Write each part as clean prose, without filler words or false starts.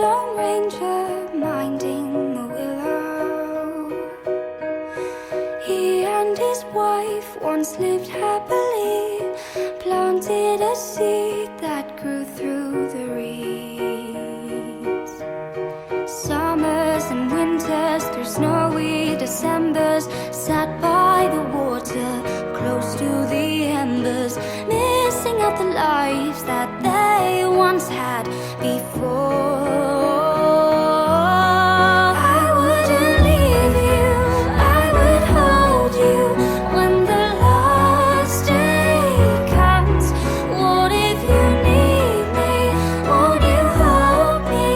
Lone Ranger minding the willow. He and his wife once lived happily, planted a seed that grew through the reeds. Summers and winters, through snowy Decembers, sat by the water, close to the embers, missing out the lives that they once had before. I wouldn't leave you, I would hold you when the last day comes. What if you need me? Won't you hold me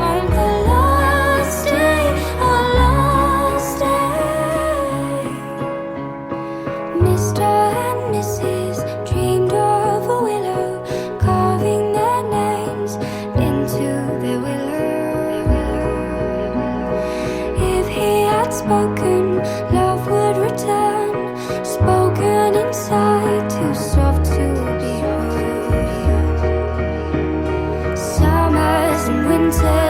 on the last day, our last day? Mr. and Mrs. dreamed of a willow, carving their names into the willow. If he had spoken, love would return, spoken inside, too soft to be heard. Summers and winters,